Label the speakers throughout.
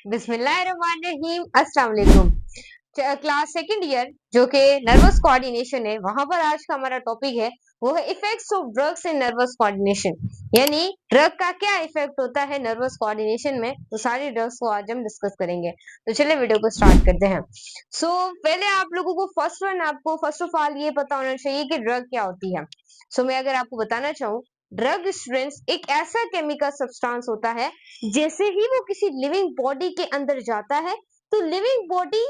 Speaker 1: बिस्मिल्लाहिर्रहमानिर्रहीम। अस्सलाम वालेकुम। क्लास सेकंड ईयर जो कि नर्वस कोऑर्डिनेशन है, वहां पर आज का हमारा टॉपिक है वो है effects of drugs in nervous coordination, यानी ड्रग का क्या इफेक्ट होता है नर्वस कोऑर्डिनेशन में। तो सारी ड्रग्स को आज हम डिस्कस करेंगे। तो चलिए वीडियो को स्टार्ट करते हैं। पहले आप लोगों को आपको फर्स्ट ऑफ ऑल ये पता होना चाहिए कि ड्रग क्या होती है। मैं अगर आपको बताना चाहूँ, ड्रग स्टूडेंट्स एक ऐसा केमिकल सब्सटेंस होता है, जैसे ही वो किसी लिविंग बॉडी के अंदर जाता है तो लिविंग बॉडी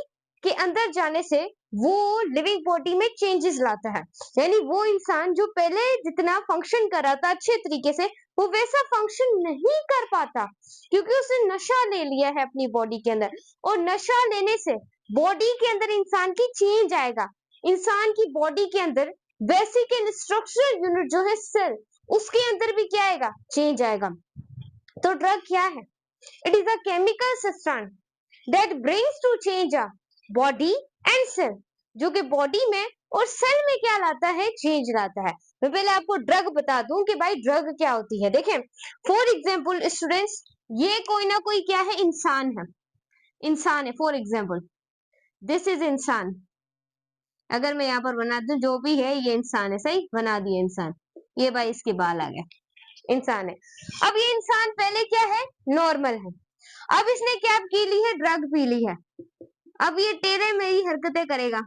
Speaker 1: के अंदर जाने से वो लिविंग बॉडी में चेंजेस लाता है। यानी वो इंसान जो पहले जितना फंक्शन कर रहा था अच्छे तरीके से, वो वैसा फंक्शन नहीं कर पाता, क्योंकि उसने नशा ले लिया है अपनी बॉडी के अंदर। और नशा लेने से बॉडी के अंदर इंसान की चेंज आएगा। इंसान की बॉडी के अंदर बेसिक एंड स्ट्रक्चरल यूनिट जो है सेल, उसके अंदर भी क्या आएगा? चेंज आएगा। तो ड्रग क्या है? It is a chemical substance that brings to change a body and cell, जो कि बॉडी में और सेल में क्या लाता है? चेंज लाता है। मैं पहले आपको ड्रग बता दूं कि भाई ड्रग क्या होती है। देखें, फॉर एग्जाम्पल स्टूडेंट्स, ये कोई ना कोई क्या है? इंसान है। इंसान है, फॉर एग्जाम्पल दिस इज इंसान। अगर मैं यहाँ पर बना दूं, जो भी है ये इंसान है, सही बना दिया इंसान। ये भाई इसके बाल आ गए, इंसान है। अब ये इंसान पहले क्या है? नॉर्मल है। अब इसने क्या पी ली है? ड्रग पी ली है। अब ये टेढ़े मेरी हरकतें करेगा,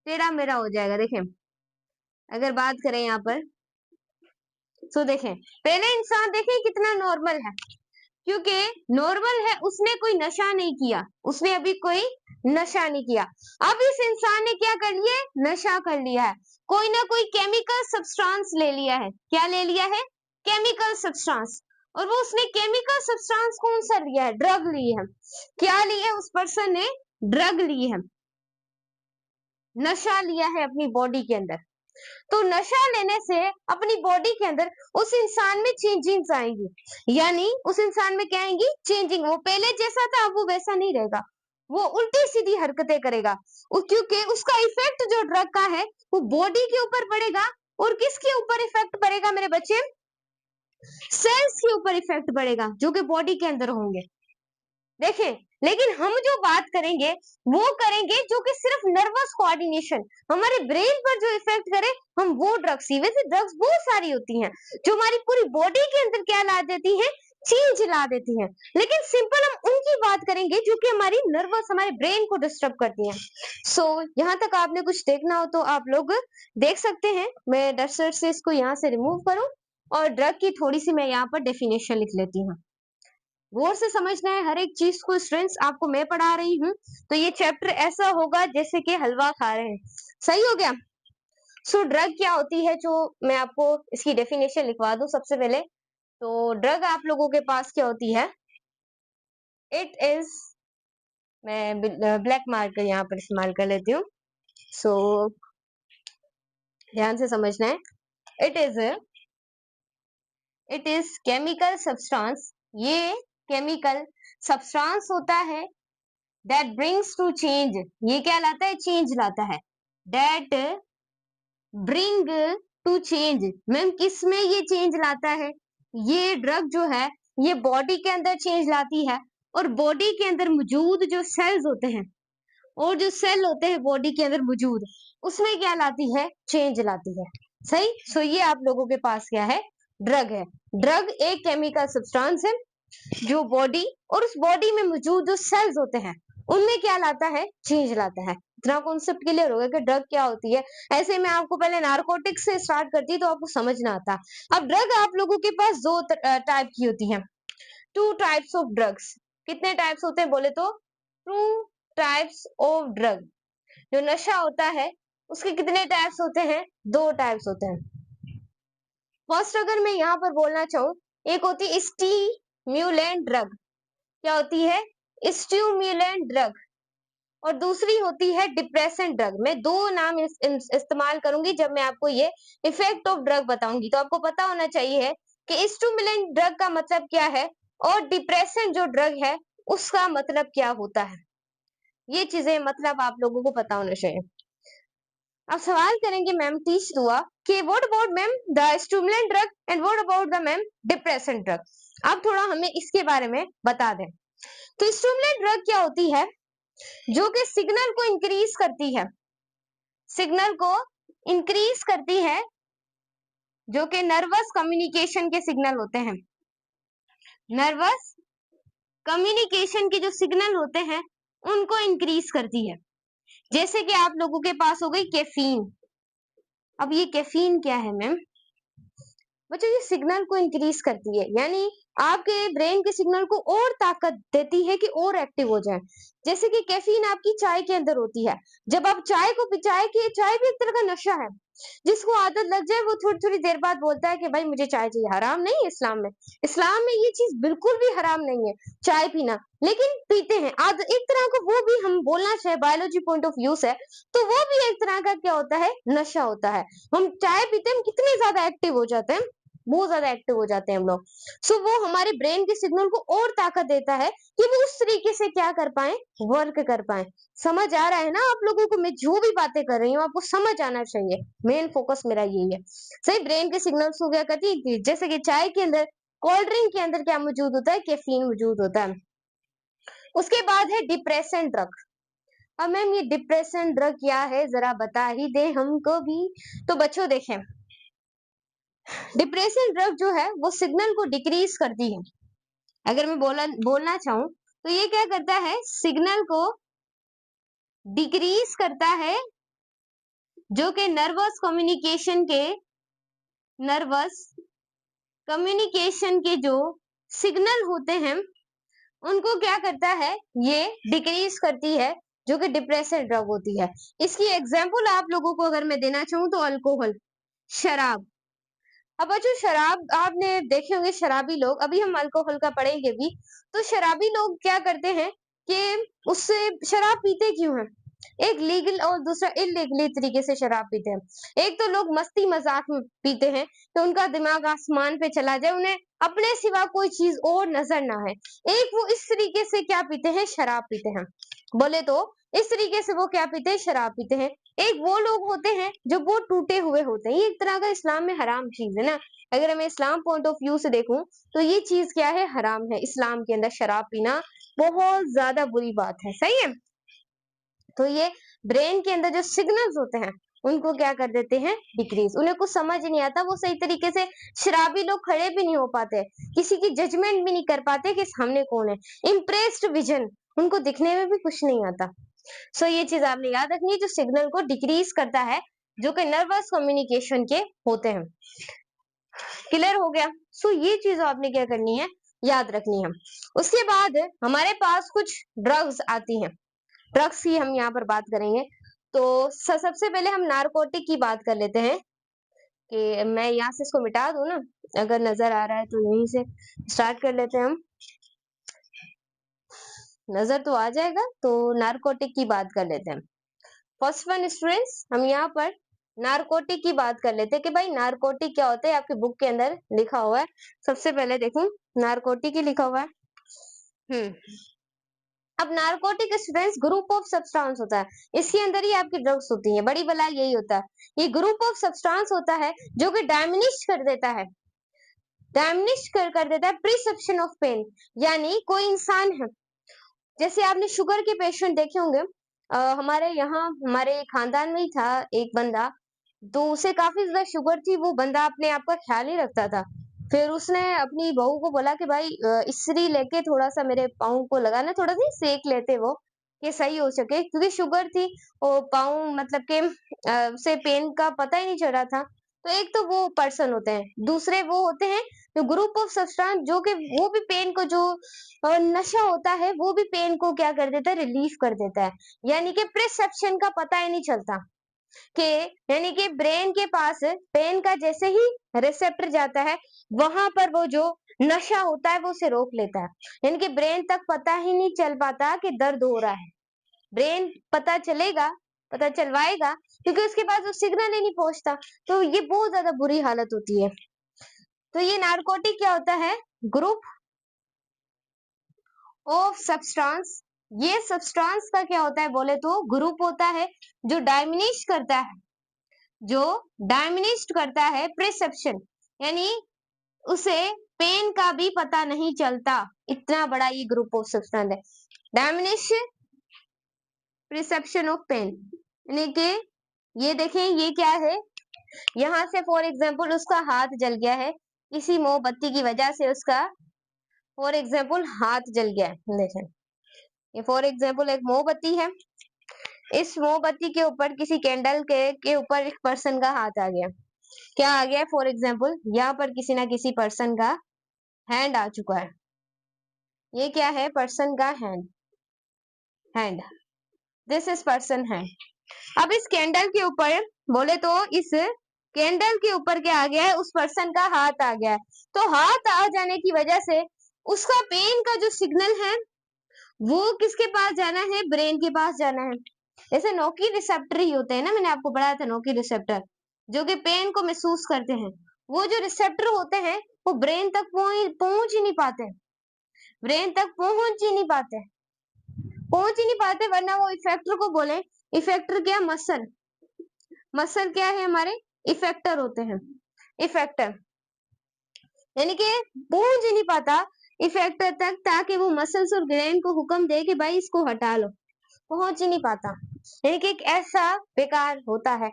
Speaker 1: टेढ़ा मेरा हो जाएगा। देखें, अगर बात करें यहाँ पर, तो देखें पहले इंसान देखें कितना नॉर्मल है, क्योंकि नॉर्मल है, उसने कोई नशा नहीं किया, उसने अभी कोई नशा नहीं किया। अब इस इंसान ने क्या कर लिया है? नशा कर लिया है, कोई ना कोई केमिकल सब्सटेंस ले लिया है। क्या ले लिया है? Chemical substance. और वो उसने केमिकल सब्सटेंस कौन सा लिया है? ड्रग ली है। क्या ली है? उस पर्सन ने ड्रग ली है, नशा लिया है अपनी बॉडी के अंदर। तो नशा लेने से अपनी बॉडी के अंदर उस इंसान में चेंजिंग्स आएंगी, यानी उस इंसान में क्या आएंगी? चेंजिंग। वो पहले जैसा था अब वो वैसा नहीं रहेगा, वो उल्टी सीधी हरकतें करेगा, क्योंकि उसका इफेक्ट जो ड्रग का है वो बॉडी के ऊपर पड़ेगा। और किसके ऊपर इफेक्ट पड़ेगा मेरे बच्चे? सेल्स के ऊपर इफेक्ट पड़ेगा, जो कि बॉडी के अंदर होंगे। देखें, लेकिन हम जो बात करेंगे वो करेंगे जो कि सिर्फ नर्वस कोऑर्डिनेशन, हमारे ब्रेन पर जो इफेक्ट करे, हम वो ड्रग्स। वैसे ड्रग्स बहुत सारी होती हैं जो हमारी पूरी बॉडी के अंदर क्या ला देती हैं? चेंज ला देती हैं। लेकिन सिंपल हम उनकी बात करेंगे जो कि हमारी नर्वस, हमारे ब्रेन को डिस्टर्ब करती हैं। यहाँ तक आपने कुछ देखना हो तो आप लोग देख सकते हैं। मैं डस्टर से इसको यहाँ से रिमूव करूं और ड्रग की थोड़ी सी मैं यहाँ पर डेफिनेशन लिख लेती हूँ। गौर से समझना है हर एक चीज को स्टूडेंट्स, आपको मैं पढ़ा रही हूँ तो ये चैप्टर ऐसा होगा जैसे कि हलवा खा रहे हैं। सही हो गया? ड्रग क्या होती है, जो मैं आपको इसकी डेफिनेशन लिखवा दूं सबसे पहले। तो ड्रग आप लोगों के पास क्या होती है? इट इज, मैं ब्लैक मार्कर यहाँ पर इस्तेमाल कर लेती हूँ। ध्यान से समझना है। इट इज केमिकल सब्सटेंस, ये केमिकल सब्सटेंस होता है दैट ब्रिंग्स टू चेंज। ये क्या लाता है? चेंज लाता है। That bring to change, ma'am किस में ये चेंज लाता है? ये ड्रग जो है ये बॉडी के अंदर चेंज लाती है, और बॉडी के अंदर मौजूद जो सेल्स होते हैं, और जो सेल होते हैं बॉडी के अंदर मौजूद, उसमें क्या लाती है? चेंज लाती है। सही। ये आप लोगों के पास क्या है? ड्रग है। ड्रग एक केमिकल सब्सटेंस है जो बॉडी और उस बॉडी में मौजूद जो सेल्स होते हैं उनमें क्या लाता है? चेंज लाता है। इतना कॉन्सेप्ट क्लियर हो गया कि ड्रग क्या होती है। ऐसे मैं आपको पहले नारकोटिक्स से स्टार्ट करती तो आपको समझ ना आता। अब ड्रग आप लोगों के पास दो टाइप की होती है, टू टाइप्स ऑफ ड्रग्स। कितने टाइप्स होते हैं बोले तो? Two types of drug. जो नशा होता है उसके कितने टाइप्स होते हैं? दो टाइप्स होते हैं। फर्स्ट अगर मैं यहाँ पर बोलना चाहूँ, एक होती है स्टिम्युलेंट ड्रग। क्या होती है? Stimulant drug. और दूसरी होती है डिप्रेसेंट ड्रग। मैं दो नाम इस्तेमाल करूंगी जब मैं आपको ये इफेक्ट ऑफ ड्रग बताऊंगी, तो आपको पता होना चाहिए कि स्टिम्युलेंट ड्रग का मतलब क्या है और डिप्रेसेंट जो ड्रग है उसका मतलब क्या होता है। ये चीजें मतलब आप लोगों को पता होना चाहिए। अब सवाल करेंगे मैम टीच दुआ कि what about ma'am the stimulant drug and what about the ma'am depressant drug. अब थोड़ा हमें इसके बारे में बता दें। तो स्टिमुलेंट ड्रग क्या होती है? जो कि सिग्नल को इंक्रीज करती है, सिग्नल को इंक्रीज करती है, जो कि नर्वस कम्युनिकेशन के सिग्नल होते हैं। नर्वस कम्युनिकेशन के जो सिग्नल होते हैं उनको इंक्रीज करती है। जैसे कि आप लोगों के पास हो गई कैफीन। अब ये कैफीन क्या है मैम? बच्चों ये सिग्नल को इंक्रीज करती है, यानी आपके ब्रेन के सिग्नल को और ताकत देती है कि और एक्टिव हो जाए। जैसे कि कैफीन आपकी चाय के अंदर होती है। जब आप चाय को चाय भी एक तरह का नशा है। जिसको आदत लग जाए वो थोड़ी थोड़ी देर बाद बोलता है कि भाई मुझे चाय चाहिए। हराम नहीं है इस्लाम में। इस्लाम में ये चीज बिल्कुल भी हराम नहीं है चाय पीना, लेकिन पीते हैं। आज एक तरह का वो भी हम बोलना चाहे बायोलॉजी पॉइंट ऑफ व्यू से, तो वो भी एक तरह का क्या होता है? नशा होता है। हम चाय पीते हैं, हम कितने ज्यादा एक्टिव हो जाते हैं, बहुत ज्यादा एक्टिव हो जाते हैं हम लोग। सो वो हमारे ब्रेन के सिग्नल को और ताकत देता है कि वो उस तरीके से क्या कर पाए? वर्क कर पाए। समझ आ रहा है ना आप लोगों को? मैं जो भी बातें कर रही हूँ आपको समझ आना चाहिए, मेन फोकस मेरा यही है। सही, ब्रेन के सिग्नल्स को क्या करती है? जैसे कि चाय के अंदर, कोल्ड ड्रिंक के अंदर क्या मौजूद होता है? कैफीन मौजूद होता है। उसके बाद है डिप्रेशन ड्रग। अब मैम ये डिप्रेशन ड्रग क्या है, जरा बता ही दे हमको भी। तो बच्चों देखें, डिप्रेशन ड्रग जो है वो सिग्नल को डिक्रीज करती है। अगर मैं बोलना चाहूं तो ये क्या करता है? सिग्नल को डिक्रीज करता है, जो कि नर्वस कम्युनिकेशन के जो सिग्नल होते हैं उनको क्या करता है? ये डिक्रीज करती है, जो कि डिप्रेशन ड्रग होती है। इसकी एग्जाम्पल आप लोगों को अगर मैं देना चाहूं तो अल्कोहल, शराब। अब बच्चों शराब आपने देखे होंगे, शराबी लोग, अभी हम अल्कोहल का पढ़ेंगे भी, तो शराबी लोग क्या करते हैं कि उससे शराब पीते क्यों हैं? एक लीगल और दूसरा इलीगली तरीके से शराब पीते हैं। एक तो लोग मस्ती मजाक में पीते हैं तो उनका दिमाग आसमान पे चला जाए, उन्हें अपने सिवा कोई चीज और नजर ना है। एक वो इस तरीके से क्या पीते हैं? शराब पीते हैं। बोले तो इस तरीके से वो क्या पीते हैं? शराब पीते हैं। एक वो लोग होते हैं जो बहुत टूटे हुए होते हैं। ये एक तरह का इस्लाम में हराम चीज है ना। अगर मैं इस्लाम पॉइंट ऑफ व्यू से देखूं तो ये चीज क्या है? हराम है। इस्लाम के अंदर शराब पीना बहुत ज्यादा बुरी बात है। सही है। तो ये ब्रेन के अंदर जो सिग्नल्स होते हैं उनको क्या कर देते हैं? डिक्रीज। उन्हें कुछ समझ ही नहीं आता, वो सही तरीके से शराबी लोग खड़े भी नहीं हो पाते, किसी की जजमेंट भी नहीं कर पाते कि सामने कौन है। इम्प्रेस्ड विजन, उनको दिखने में भी कुछ नहीं आता। सो ये चीज आपने याद रखनी है, जो सिग्नल को डिक्रीज करता है, जो कि नर्वस कम्युनिकेशन के होते हैं। क्लियर हो गया? सो ये चीज आपने क्या करनी है? याद रखनी है। उसके बाद हमारे पास कुछ ड्रग्स आती हैं। ड्रग्स की हम यहाँ पर बात करेंगे। तो सबसे पहले हम नारकोटिक की बात कर लेते हैं, कि मैं यहाँ से इसको मिटा दूं ना, अगर नजर आ रहा है तो यहीं से स्टार्ट कर लेते हैं हम। नजर तो आ जाएगा। तो नारकोटिक की बात कर लेते हैं। फर्स्ट वन स्टूडेंट्स, हम यहाँ पर नारकोटिक की बात कर लेते हैं कि भाई नारकोटिक क्या होता है। आपके बुक के अंदर लिखा हुआ है। सबसे पहले देखूं, नारकोटिक ही लिखा हुआ है। अब narcotic students group of substance होता है, इसके अंदर ही आपकी ड्रग्स होती है। बड़ी बला यही होता है। ये ग्रुप ऑफ सब्सटेंस होता है जो कि डायमिनिश कर देता है, प्रिसेप्शन ऑफ पेन। यानी कोई इंसान है, जैसे आपने शुगर के पेशेंट देखे होंगे। हमारे यहाँ हमारे खानदान में ही था एक बंदा, तो उसे काफी ज्यादा शुगर थी। वो बंदा अपने आप का ख्याल नहीं रखता था। फिर उसने अपनी बहू को बोला कि भाई इस्त्री लेके थोड़ा सा मेरे पाँव को लगाना, थोड़ा सा सेक लेते वो, कि सही हो सके, क्योंकि शुगर थी। और पाँव मतलब के उसे पेन का पता ही नहीं चल रहा था। तो एक तो वो पर्सन होते हैं, दूसरे वो होते हैं जो ग्रुप ऑफ सब्सटेंस, जो कि वो भी पेन को, जो नशा होता है वो भी पेन को क्या कर देता है? रिलीफ कर देता है। यानी कि प्रिसेप्शन का पता ही नहीं चलता, कि यानी कि ब्रेन के पास पेन का जैसे ही रिसेप्टर जाता है, वहां पर वो जो नशा होता है वो उसे रोक लेता है। यानी कि ब्रेन तक पता ही नहीं चल पाता कि दर्द हो रहा है। ब्रेन पता चलवाएगा, क्योंकि उसके पास वो सिग्नल ही नहीं पहुंचता। तो ये बहुत ज्यादा बुरी हालत होती है। तो ये नारकोटिक क्या होता है? Group of substance. ये सब्सटेंस का क्या होता है बोले तो ग्रुप होता है, जो डायमिनिश करता है प्रिसेप्शन, यानी उसे पेन का भी पता नहीं चलता। इतना बड़ा ये ग्रुप ऑफ सब्सटेंस है। डायमिनिश परसेप्शन ऑफ पेन, यानी कि ये देखें ये क्या है, यहाँ से फॉर एग्जाम्पल उसका हाथ जल गया है, किसी मोमबत्ती की वजह से उसका फॉर एग्जाम्पल हाथ जल गया है। देखें ये फॉर एग्जाम्पल एक मोमबत्ती है, इस मोमबत्ती के ऊपर किसी कैंडल के ऊपर एक पर्सन का हाथ आ गया। क्या आ गया? फॉर एग्जाम्पल यहाँ पर किसी ना किसी पर्सन का हैंड आ चुका है। ये क्या है? पर्सन का hand, hand, this is person hand. अब इस कैंडल के ऊपर बोले तो इस कैंडल के ऊपर क्या आ गया है? उस पर्सन का हाथ आ गया है। तो हाथ आ जाने की वजह से उसका पेन का जो सिग्नल है वो किसके पास जाना है? ब्रेन के पास जाना है। ऐसे नोकी रिसेप्टर ही होते हैं ना, मैंने आपको पढ़ाया था नोकी रिसेप्टर, जो कि पेन को महसूस करते हैं। वो जो रिसेप्टर होते हैं वो ब्रेन तक पहुंच ही नहीं पाते, ब्रेन तक पहुंच ही नहीं पाते, पहुंच ही नहीं पाते, वरना वो इफेक्टर को बोले। इफेक्टर क्या? मसल, मसल क्या है? हमारे इफेक्टर होते हैं, इफेक्टर, यानी कि पहुंच ही नहीं पाता इफेक्टर तक, ताकि वो मसल्स और ब्रेन को हुक्म दे कि भाई इसको हटा लो, पहुंच ही नहीं पाता। यानी कि एक ऐसा बेकार होता है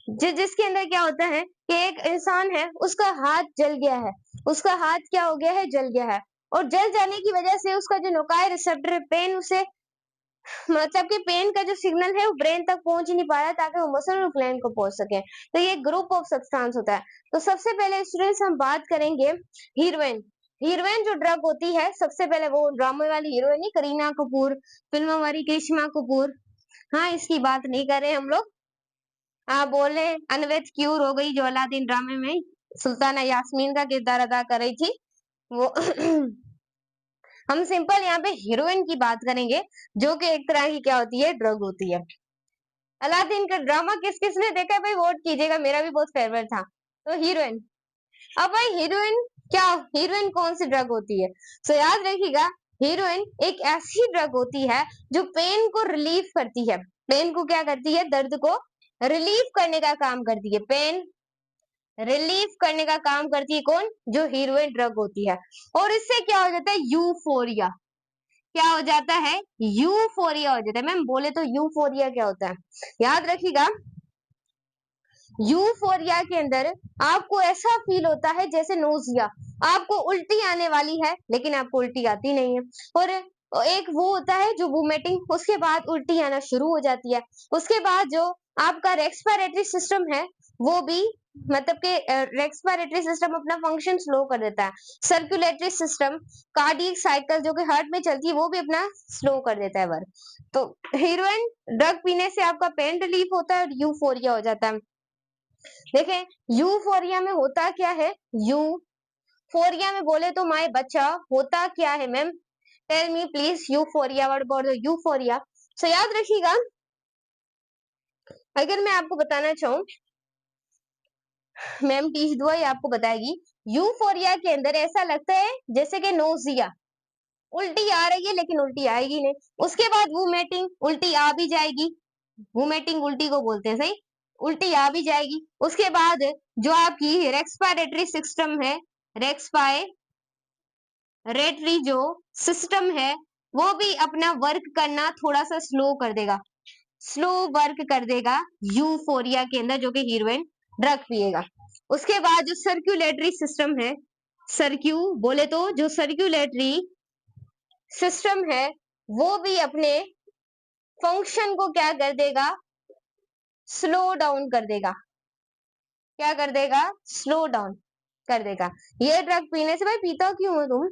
Speaker 1: जिसके अंदर क्या होता है कि एक इंसान है, उसका हाथ जल गया है, उसका हाथ क्या हो गया है? जल गया है, और जल जाने की वजह से उसका जो नोकाई रिसेप्टर है पेन, उसे मतलब कि पेन का जो सिग्नल है वो ब्रेन तक पहुंच ही नहीं पा रहा है, ताकि वो मसल और ग्लैंड को पहुंच सके। तो ये ग्रुप ऑफ सब्सटेंस होता है। तो सबसे पहले स्टूडेंट्स हम बात करेंगे हीरोइन। हीरोइन जो ड्रग होती है, सबसे पहले वो ड्रामे वाली हीरोइन ही, करीना कपूर, फिल्मों वाली करिश्मा कपूर, हाँ इसकी बात नहीं कर रहे हम लोग। हाँ बोले अनवेद क्यूर हो गई जो अलादीन ड्रामे में सुल्ताना यास्मीन का किरदार अदा कर रही थी वो हम सिंपल यहाँ पे हीरोइन की बात करेंगे, जो कि एक तरह की क्या होती है? ड्रग होती है। अलादीन का ड्रामा किस किसने देखा भाई? वोट कीजिएगा, मेरा भी बहुत फेवरेट था। तो हीरोइन, अब भाई हीरोइन क्या, हीरोइन कौन सी ड्रग होती है? तो याद रखिएगा, हीरोइन एक ऐसी ड्रग होती है जो पेन को रिलीफ करती है। पेन को क्या करती है? दर्द को रिलीफ करने का काम करती है। पेन रिलीफ करने का काम करती है कौन? जो हीरोइन ड्रग होती है। और इससे क्या हो जाता है? यूफोरिया। क्या हो जाता है? यूफोरिया हो जाता है। मैम बोले तो यूफोरिया क्या होता है? याद रखिएगा, यूफोरिया के अंदर आपको ऐसा फील होता है जैसे नोजिया, आपको उल्टी आने वाली है लेकिन आपको उल्टी आती नहीं है। और एक वो होता है जो वोमिटिंग, उसके बाद उल्टी आना शुरू हो जाती है। उसके बाद जो आपका रेस्पिरेटरी सिस्टम है वो भी, मतलब कि रेस्पिरेटरी सिस्टम अपना फंक्शन स्लो कर देता है। सर्कुलेटरी सिस्टम, कार्डियक साइकिल जो कि हार्ट में चलती है वो भी अपना स्लो कर देता है वर्क। तो हीरोइन ड्रग पीने से आपका पेन रिलीफ होता है और यूफोरिया हो जाता है। देखें यूफोरिया में होता क्या है? यूफोरिया में बोले तो माय बच्चा होता क्या है? Ma'am tell me please, euphoria, what about the euphoria? So याद रखिएगा, अगर मैं आपको बताना चाहूँ, मैम टीच दुआ आपको बताएगी, यूफोरिया के अंदर ऐसा लगता है जैसे कि नोजिया, उल्टी आ रही है लेकिन उल्टी आएगी नहीं। उसके बाद वोमिटिंग, उल्टी आ भी जाएगी, वोमिटिंग उल्टी को बोलते हैं, सही, उल्टी आ भी जाएगी। उसके बाद जो आपकी रेस्पिरेटरी सिस्टम है, रेस्पिरेटरी जो सिस्टम है वो भी अपना वर्क करना थोड़ा सा स्लो कर देगा, स्लो वर्क कर देगा यूफोरिया के अंदर, जो कि हीरोइन ड्रग पिएगा। उसके बाद जो सर्कुलेटरी सिस्टम है, सर्क्यू बोले तो जो सर्कुलेटरी सिस्टम है वो भी अपने फंक्शन को क्या कर देगा? स्लो डाउन कर देगा। क्या कर देगा? स्लो डाउन कर देगा। ये ड्रग पीने से, भाई पीता क्यों हो तुम?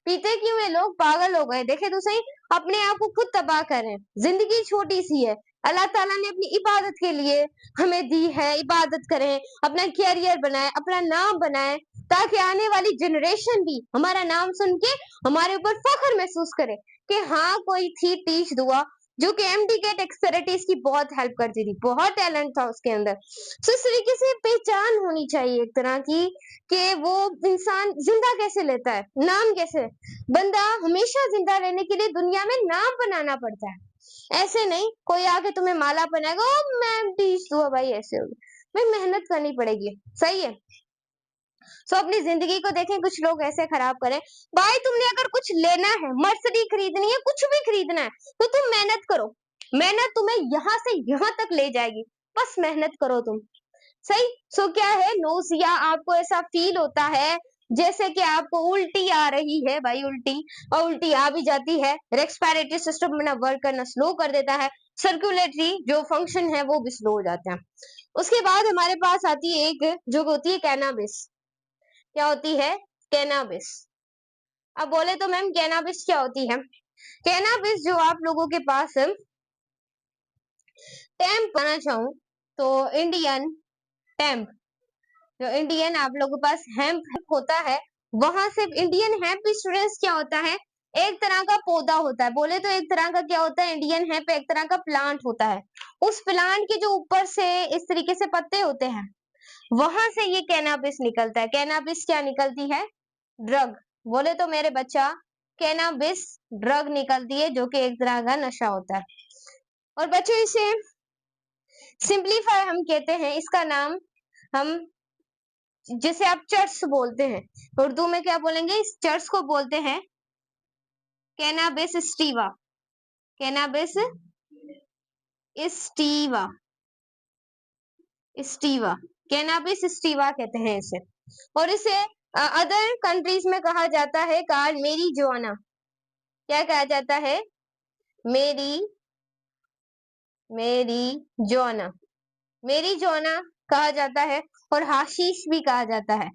Speaker 1: पीते क्यों है लोग? पागल हो गए। देखे तो सही, अपने आप को खुद तबाह कर रहे हैं। जिंदगी छोटी सी है, अल्लाह ताला ने अपनी इबादत के लिए हमें दी है, इबादत करें, अपना कैरियर बनाए, अपना नाम बनाए, ताकि आने वाली जनरेशन भी हमारा नाम सुन के हमारे ऊपर फख्र महसूस करे कि हाँ कोई थी टीच दुआ जो कि एमडी गेट एक्सपेरिटीज की बहुत हेल्प करती थी, बहुत टैलेंट था उसके अंदर। तो इस तरीके से पहचान होनी चाहिए एक तरह की कि वो इंसान जिंदा कैसे लेता है, नाम कैसे, बंदा हमेशा जिंदा रहने के लिए दुनिया में नाम बनाना पड़ता है। ऐसे नहीं कोई आके तुम्हें माला बनाएगा, ओ मैम टीच दो भाई, ऐसे होगी भाई, मेहनत करनी पड़ेगी, सही है। सो अपनी जिंदगी को देखें कुछ लोग ऐसे खराब करें। भाई तुमने अगर कुछ लेना है, मर्सिडी खरीदनी है, कुछ भी खरीदना है, तो तुम मेहनत करो। मेहनत तुम्हें यहाँ से यहाँ तक ले जाएगी, बस मेहनत करो तुम। सही। सो क्या है, नोसिया, आपको ऐसा फील होता है जैसे कि आपको उल्टी आ रही है भाई, उल्टी, और उल्टी आ भी जाती है। रेस्पिरेटरी सिस्टम अपना वर्क करना स्लो कर देता है, सर्कुलेटरी जो फंक्शन है वो भी स्लो हो जाते हैं। उसके बाद हमारे पास आती है एक जो होती है कैनाबिस। क्या होती है? कैनाबिस। अब बोले तो मैम कैनाबिस क्या होती है? कैनाबिस जो आप लोगों के पास टेम्प पाना चाहूं तो इंडियन टेम्प, जो इंडियन आप लोगों के पास हेम्प होता है, वहां से इंडियन हेम्प स्टूडेंट्स क्या होता है, एक तरह का पौधा होता है। बोले तो एक तरह का क्या होता है, इंडियन हेम्प एक तरह का प्लांट होता है। उस प्लांट के जो ऊपर से इस तरीके से पत्ते होते हैं, वहां से ये कैनाबिस निकलता है। कैनाबिस क्या निकलती है? ड्रग। बोले तो मेरे बच्चा, कैनाबिस ड्रग निकलती है, जो कि एक तरह का नशा होता है। और बच्चों इसे सिंपलीफाई हम कहते हैं, इसका नाम हम, जैसे आप चर्च बोलते हैं, उर्दू में क्या बोलेंगे? इस चर्च को बोलते हैं cannabis stevia. Cannabis stevia, stevia, cannabis stevia कहते हैं इसे। और इसे अदर कंट्रीज में कहा जाता है कार्ड मेरी जोना। क्या कहा जाता है? मेरी, मेरी जोना, मेरी जोना कहा जाता है। और हाशीश भी कहा जाता है।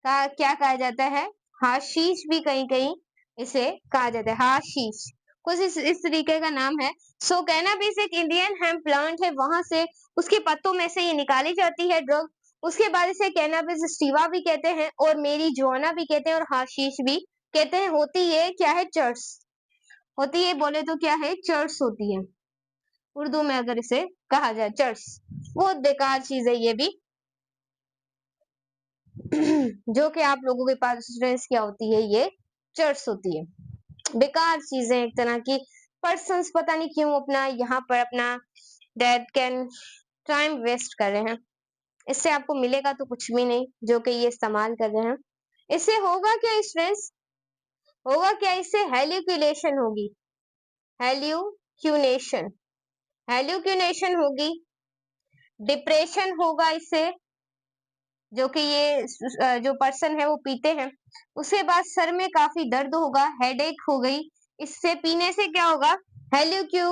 Speaker 1: क्या कहा जाता है? हाशीश भी कहीं कहीं इसे कहा जाता है, हाशीश, कुछ इस तरीके का नाम है। सो कैनाबिस एक इंडियन हेम्प प्लांट है, वहां से उसके पत्तों में से ये निकाली जाती है ड्रग। उसके बाद इसे कैनाबिस स्टीवा भी कहते हैं, और मेरी जोना भी कहते हैं, और हाशीश भी कहते हैं। होती है क्या है? चर्च होती है। बोले तो क्या है? चर्च होती है, उर्दू में अगर इसे कहा जाए चर्च। बहुत बेकार चीज है ये भी। जो कि आप लोगों के पास स्टूडेंट्स क्या होती है, ये चर्च होती है। बेकार चीजें एक तरह की। पर्सन्स पता नहीं क्यों अपना यहाँ पर अपना दैट कैन टाइम वेस्ट कर रहे हैं। इससे आपको मिलेगा तो कुछ भी नहीं, जो कि ये इस्तेमाल कर रहे हैं। इससे होगा क्या स्टूडेंट्स? होगा क्या? इससे हेल्यूक्यूलेशन होगी, हेल्यूक्यूनेशन, हेल्यूक्यूनेशन होगी, डिप्रेशन होगा इससे, जो कि ये जो पर्सन है वो पीते हैं। उसके बाद सर में काफी दर्द होगा, हेडेक हो गई। इससे पीने से क्या होगा? हेल्यूक्यू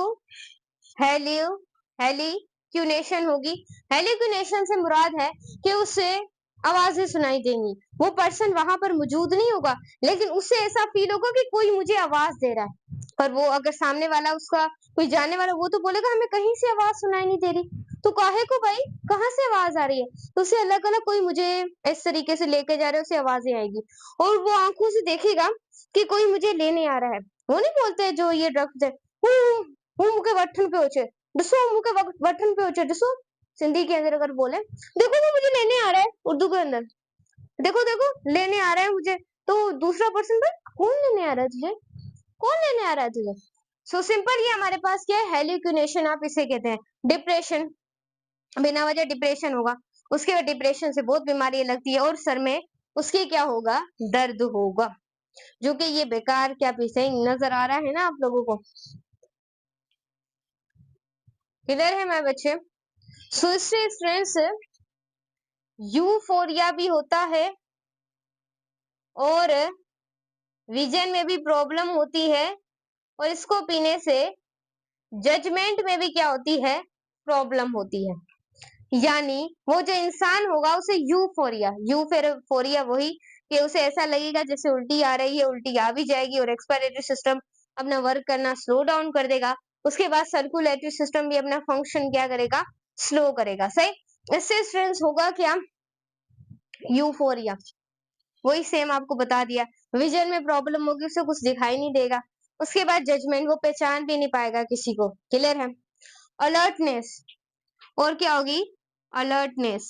Speaker 1: हेल्यू हेलिक्यूनेशन होगी। हेलिक्यूनेशन से मुराद है कि उसे आवाजें सुनाई देंगी। वो पर्सन वहां पर मौजूद नहीं होगा, लेकिन उसे ऐसा फील होगा कि कोई मुझे आवाज दे रहा है। पर वो अगर सामने वाला उसका कोई जानने वाला, वो तो बोलेगा हमें कहीं से आवाज सुनाई नहीं दे रही, तो काहे को भाई, कहाँ से आवाज आ रही है? तो उसे अलग अलग कोई मुझे इस तरीके से लेके जा रहे हैं, उसे आवाजें आएगी। और वो आंखों से देखेगा कि कोई मुझे लेने आ रहा है। वो नहीं बोलते जो ये ड्रग्स है, હું मुके वठन पे होचे, दसो मुके वठन पे होचे, दसो। सिंधी के अंदर अगर बोले, देखो वो मुझे लेने आ रहा है, उर्दू के अंदर, देखो देखो लेने आ रहा है मुझे। तो दूसरा पर्सन पर, कौन लेने आ रहा है तुझे? कौन लेने आ रहा है तुझे? सो सिंपल, ये हमारे पास क्या है? हेल्यूक्यूनेशन आप इसे कहते हैं। डिप्रेशन, बिना वजह डिप्रेशन होगा। उसके बाद डिप्रेशन से बहुत बीमारी लगती है, और सर में उसके क्या होगा? दर्द होगा। जो कि ये बेकार क्या पीछे नजर आ रहा है ना आप लोगों को? क्लियर है मेरे बच्चे? सो इससे स्टूडेंट्स यूफोरिया भी होता है, और विजन में भी प्रॉब्लम होती है, और इसको पीने से जजमेंट में भी क्या होती है? प्रॉब्लम होती है। यानी वो जो इंसान होगा उसे यूफोरिया, यूफोरिया वही कि उसे ऐसा लगेगा जैसे उल्टी आ रही है, उल्टी आ भी जाएगी, और एक्सपायरेटरी सिस्टम अपना वर्क करना स्लो डाउन कर देगा। उसके बाद सर्कुलेटरी सिस्टम भी अपना फंक्शन क्या करेगा? स्लो करेगा। सही। इससे स्टूडेंट्स होगा क्या? यूफोरिया। वही सेम आपको बता दिया। विजन में प्रॉब्लम होगी, उसे कुछ दिखाई नहीं देगा। उसके बाद जजमेंट, वो पहचान भी नहीं पाएगा किसी को। क्लियर है? अलर्टनेस, और क्या होगी? अलर्टनेस।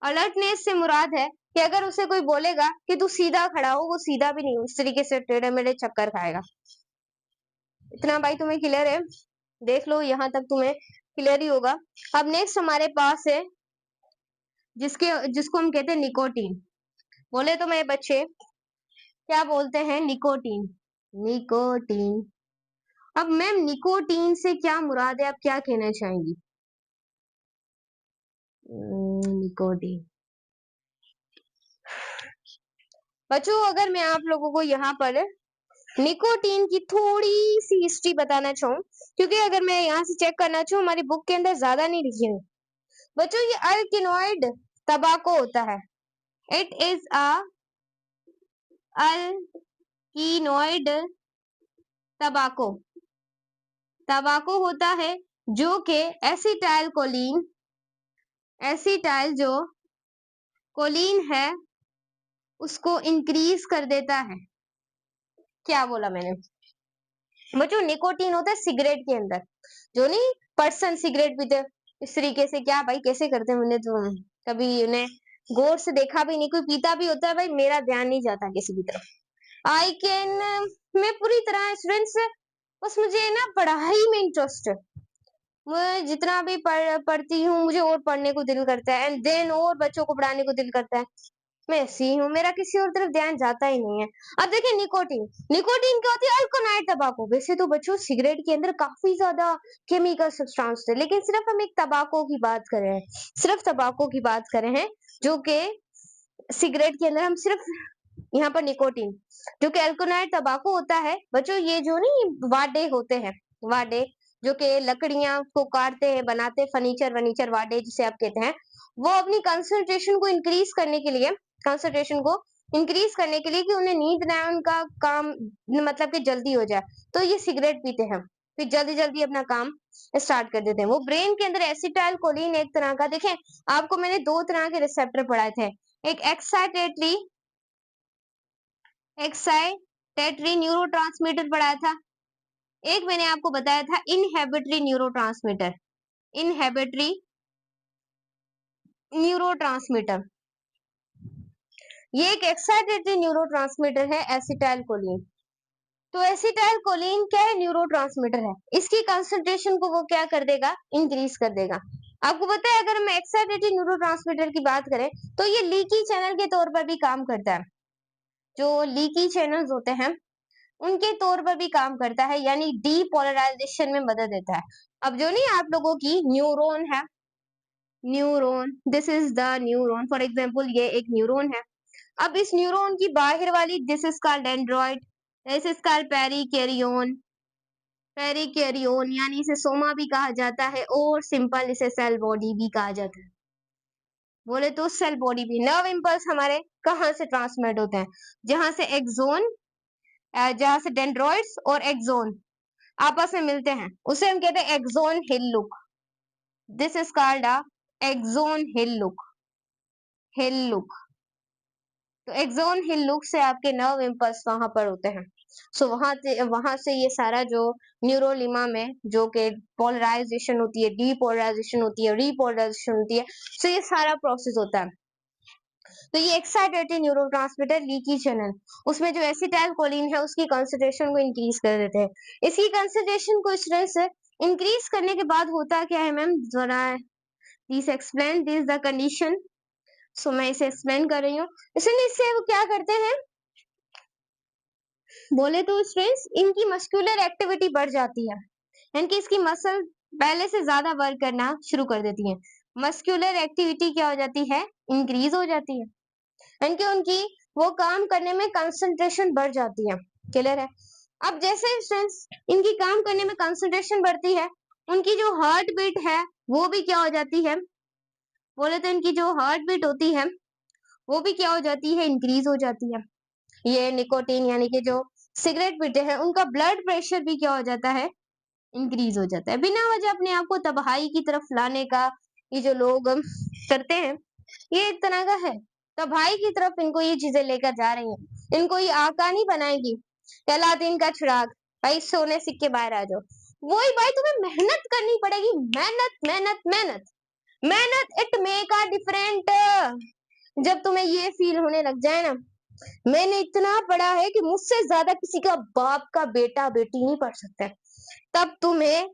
Speaker 1: अलर्टनेस से मुराद है कि अगर उसे कोई बोलेगा कि तू सीधा खड़ा हो, वो सीधा भी नहीं, उस तरीके से टेढ़े मेढ़े चक्कर खाएगा। इतना भाई तुम्हें क्लियर है? देख लो, यहाँ तक तुम्हें क्लियर ही होगा। अब नेक्स्ट हमारे पास है जिसको हम कहते हैं निकोटीन। बोले तो मेरे बच्चे क्या बोलते हैं? निकोटीन। निकोटीन। अब मैम निकोटीन से क्या मुराद है? आप क्या कहना चाहेंगी? निकोटीन। बच्चों अगर मैं आप लोगों को यहाँ पर निकोटीन की थोड़ी सी हिस्ट्री बताना चाहूँ, क्योंकि अगर मैं यहाँ से चेक करना चाहूँ हमारी बुक के अंदर ज्यादा नहीं लिखी है। बच्चों ये अल्किनोइड तबाको होता है। It is अल्किनोइड तबाको। तबाको होता है जो कि एसिटाइल कोलिन, एसिटाइल जो कोलिन है उसको इंक्रीज कर देता है। क्या बोला मैंने? बच्चों निकोटीन होता है सिगरेट के अंदर, जो नहीं पर्सन सिगरेट पीते इस तरीके से, क्या भाई कैसे करते हैं, मैंने तो कभी उन्हें गौर से देखा भी नहीं। कोई पीता भी होता है भाई, मेरा ध्यान नहीं जाता किसी की तरफ। आई कैन, मैं पूरी तरह स्टूडेंट्स, बस मुझे ना पढ़ाई में इंटरेस्ट है। मैं जितना भी पढ़ती हूँ मुझे और पढ़ने को दिल करता है, एंड देन और बच्चों को पढ़ाने को दिल करता है। मैं ऐसी हूँ, मेरा किसी और तरफ ध्यान जाता ही नहीं है। अब देखिए निकोटीन, निकोटीन क्या होती है? अल्कोनाइड तंबाकू। वैसे तो बच्चों सिगरेट के अंदर काफी ज्यादा केमिकल सब्सटेंस है, लेकिन सिर्फ हम एक तंबाकू की बात कर रहे हैं, सिर्फ तंबाकू की बात कर रहे हैं, जो कि सिगरेट के अंदर हम सिर्फ यहाँ पर निकोटीन, जो कि अल्कोनाइड तंबाकू होता है। बच्चों ये जो नहीं वाडे होते हैं, वाडे जो कि लकड़ियां को काटते हैं, बनाते फर्नीचर वर्नीचर, वाडे जिसे आप कहते हैं, वो अपनी कंसंट्रेशन को इंक्रीज करने के लिए, कंसंट्रेशन को इंक्रीज करने के लिए कि उन्हें नींद ना आए, उनका काम मतलब कि जल्दी हो जाए, तो ये सिगरेट पीते हैं, फिर जल्दी जल्दी अपना काम स्टार्ट कर देते हैं। वो ब्रेन के अंदर एसिटाइल कोलिन एक तरह का, देखें आपको मैंने दो तरह के रिसेप्टर पढ़ाए थे, एक एक्साइटेटरी, एक्साइटेटरी न्यूरोट्रांसमीटर पढ़ाया था, एक मैंने आपको बताया था इनहेबिटरी न्यूरोट्रांसमीटर, इनहेबिटरी न्यूरोट्रांसमीटर। ये एक एक्साइटेटरी न्यूरोट्रांसमीटर है एसिटाइल कोलिन। तो एसिटाइल कोलिन क्या है? न्यूरोट्रांसमीटर है। इसकी कंसंट्रेशन को वो क्या कर देगा? इंक्रीज कर देगा। आपको पता है अगर हम एक्साइटेटरी न्यूरोट्रांसमीटर की बात करें तो ये लीकी चैनल के तौर पर भी काम करता है। जो लीकी चैनल्स होते हैं उनके तौर पर भी काम करता है, यानी डीपोलराइजेशन में मदद देता है। अब जो नहीं आप लोगों की न्यूरॉन है, neuron, this is the neuron, for example ये एक न्यूरॉन है। अब इस न्यूरॉन की बाहर वाली this is called dendroid, this is called perikaryon, perikaryon यानी इसे सोमा भी कहा जाता है, और सिंपल इसे सेल बॉडी भी कहा जाता है। बोले तो सेल बॉडी भी। नर्व इंपल्स हमारे कहाँ से ट्रांसमिट होते हैं? जहां से एक्सोन, जहां से डेंड्रॉइड्स और एक्सोन आपस में मिलते हैं उसे हम कहते हैं axon hillock. This is called a axon hillock, hillock. तो एक्सोन हिल लुक से आपके नर्व इम्पल्स वहां पर होते हैं। सो वहां से ये सारा जो न्यूरोलिमा में जो कि पोलराइजेशन होती है, डीपोलराइजेशन होती है, रीपोलराइजेशन होती है, सो ये सारा प्रोसेस होता है। तो ये एक्साइटेटरी न्यूरोट्रांसमीटर लीकी चैनल, उसमें जो एसिटाइल कोलिन है उसकी कंसंट्रेशन को इंक्रीज कर देते हैं। इसकी कंसंट्रेशन को इस तरह से इंक्रीज करने के बाद होता क्या है मैम, जरा please explain this the condition. So मैं इसे एक्सप्लेन कर रही हूँ। इससे वो क्या करते हैं, बोले तो स्टूडेंट्स इनकी मस्कुलर एक्टिविटी बढ़ जाती है, यानी इसकी मसल पहले से ज्यादा वर्क करना शुरू कर देती है। मस्कुलर एक्टिविटी क्या हो जाती है? इंक्रीज हो जाती है, यानी उनकी वो काम करने में कंसंट्रेशन बढ़ जाती है। क्लियर है? अब जैसे स्टूडेंट्स इनकी काम करने में कंसंट्रेशन बढ़ती है, उनकी जो हार्ट बीट है वो भी क्या हो जाती है? बोले तो इनकी जो हार्ट बीट होती है वो भी क्या हो जाती है? इंक्रीज हो जाती है। ये निकोटीन यानी कि जो सिगरेट पीते हैं उनका ब्लड प्रेशर भी क्या हो जाता है? इंक्रीज हो जाता है। बिना वजह अपने आप को तबाही की तरफ लाने का ये जो लोग करते हैं, ये एक तरह का है तबाही की तरफ, इनको ये चीजें लेकर जा रही हैं। इनको ये आका नहीं बनाएगी अलादीन का चिराग, भाई सोने सिक्के बाहर आ जाओ। वही भाई तुम्हें मेहनत करनी पड़ेगी, मेहनत मेहनत मेहनत मेहनत, इट मेक अ डिफरेंट। जब तुम्हें ये फील होने लग जाए ना, मैंने इतना पढ़ा है कि मुझसे ज्यादा किसी का बाप का बेटा बेटी नहीं पढ़ सकता, तब तुम्हें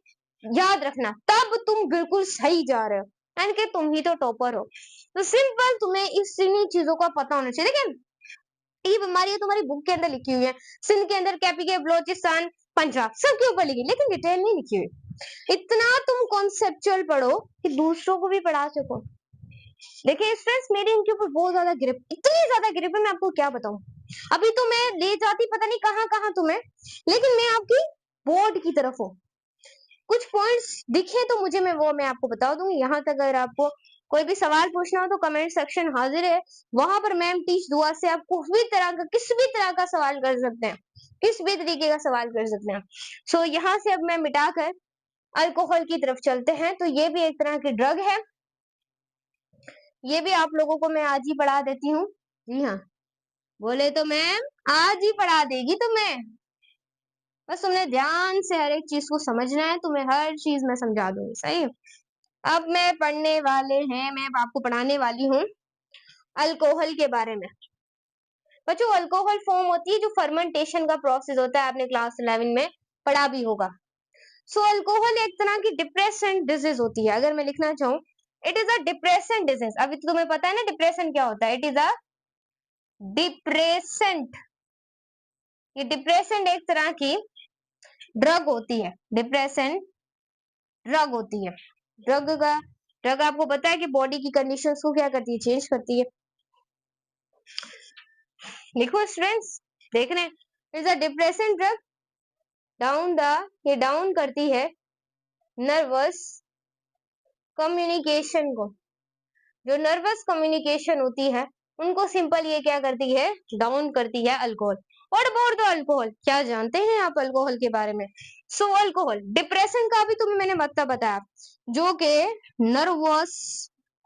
Speaker 1: याद रखना, तब तुम बिल्कुल सही जा रहे हो। एंड के तुम ही तो टॉपर हो। तो सिंपल तुम्हें इन्हीं चीजों का पता होना चाहिए। देखिए ये बीमारियां तुम्हारी बुक के अंदर लिखी हुई है, सिंध के अंदर कैपिके बलोचिस्तान पंजाब सबके ऊपर लिखी, लेकिन डिटेल नहीं लिखी हुई। इतना तुम कॉन्सेप्चुअल पढ़ो कि दूसरों को भी पढ़ा सको। देखिए स्टूडेंट्स मेरी इनके ऊपर बहुत ज्यादा ग्रिप, इतनी ज्यादा ग्रिप है मैं आपको क्या बताऊं। अभी तो मैं ले जाती पता नहीं कहाँ कहाँ तुम्हें, लेकिन मैं आपकी बोर्ड की तरफ हूँ। कुछ पॉइंट्स दिखे तो मुझे मैं आपको बता दूंगी। यहाँ तक अगर आपको कोई भी सवाल पूछना हो तो कमेंट सेक्शन हाजिर है, वहां पर मैम टीच दुआ से आप किसी भी तरह का सवाल कर सकते हैं, किस भी तरीके का सवाल कर सकते हैं। सो यहाँ से अब मैं मिटाकर अल्कोहल की तरफ चलते हैं। तो ये भी एक तरह की ड्रग है, ये भी आप लोगों को मैं आज ही पढ़ा देती हूँ। जी हाँ, बोले तो मैम आज ही पढ़ा देगी तुम्हें, बस तुमने ध्यान से हर एक चीज को समझना है, तुम्हें हर चीज मैं समझा दूंगी। सही है? अब मैं पढ़ने वाले हैं, मैं आपको पढ़ाने वाली हूँ अल्कोहल के बारे में। बच्चों अल्कोहल फॉर्म होती है जो फर्मेंटेशन का प्रोसेस होता है, आपने क्लास 11 में पढ़ा भी होगा। सो अल्कोहल एक तरह की डिप्रेशन डिजीज होती है। अगर मैं लिखना चाहूँ, it is a depression disease. अभी तो तुम्हें पता है ना डिप्रेशन क्या होता है, इट इज अ डिप्रेसेंट। ये डिप्रेशन एक तरह की ड्रग होती है, डिप्रेशन ड्रग होती है। ड्रग आपको पता है कि बॉडी की कंडीशंस को क्या करती है, चेंज करती है। लिखो स्टूडेंट्स, देख रहे हैं, is a depression drug down the, ये डाउन करती है नर्वस कम्युनिकेशन को। जो नर्वस कम्युनिकेशन होती है उनको सिंपल ये क्या करती है, डाउन करती है अल्कोहल। और अबाउट द अल्कोहल, क्या जानते हैं आप अल्कोहल के बारे में? सो अल्कोहल डिप्रेशन का भी तुम्हें मैंने मतलब बताया, जो कि नर्वस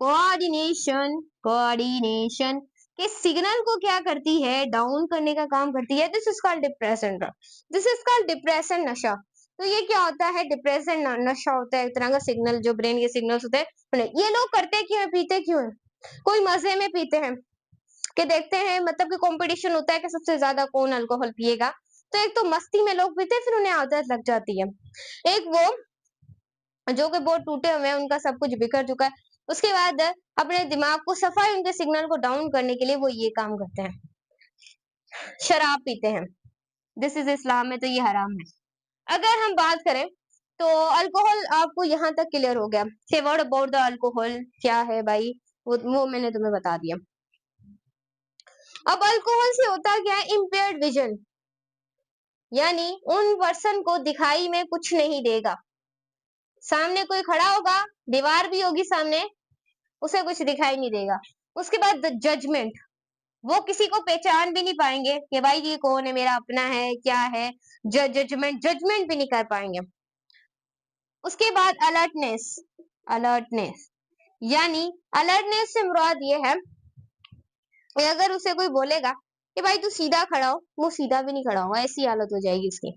Speaker 1: कोऑर्डिनेशन कोऑर्डिनेशन के सिग्नल को क्या करती है, डाउन करने का काम करती है। This is called depression drug, this is called depression नशा। तो ये क्या होता है, डिप्रेशन नशा होता है, एक तरह का सिग्नल जो ब्रेन के सिग्नल्स होते हैं। ये लोग करते क्यों है, पीते क्यों है? कोई मजे में पीते हैं कि देखते हैं, मतलब कि कंपटीशन होता है कि सबसे ज्यादा कौन अल्कोहल पिएगा। तो एक तो मस्ती में लोग पीते हैं, फिर उन्हें आदत लग जाती है। एक वो जो कि बहुत टूटे हुए हैं, उनका सब कुछ बिखर चुका है, उसके बाद अपने दिमाग को सफाई, उनके सिग्नल को डाउन करने के लिए वो ये काम करते हैं, शराब पीते हैं। दिस इज इस्लाम में तो ये हराम है। अगर हम बात करें तो अल्कोहल आपको यहाँ तक क्लियर हो गया। से व्हाट अबाउट द अल्कोहल क्या है भाई, वो मैंने तुम्हें बता दिया। अब अल्कोहल से होता क्या है, इम्पेयर्ड विजन, यानी उन पर्सन को दिखाई में कुछ नहीं देगा। सामने कोई खड़ा होगा, दीवार भी होगी सामने, उसे कुछ दिखाई नहीं देगा। उसके बाद जजमेंट, वो किसी को पहचान भी नहीं पाएंगे कि भाई ये कौन है, मेरा अपना है क्या है। जजमेंट भी नहीं कर पाएंगे। उसके बाद अलर्टनेस, अलर्टनेस यानी अलर्टनेस से मुराद ये है कि अगर उसे कोई बोलेगा कि भाई तू सीधा खड़ा हो, वो सीधा भी नहीं खड़ा होगा, ऐसी हालत हो जाएगी उसकी।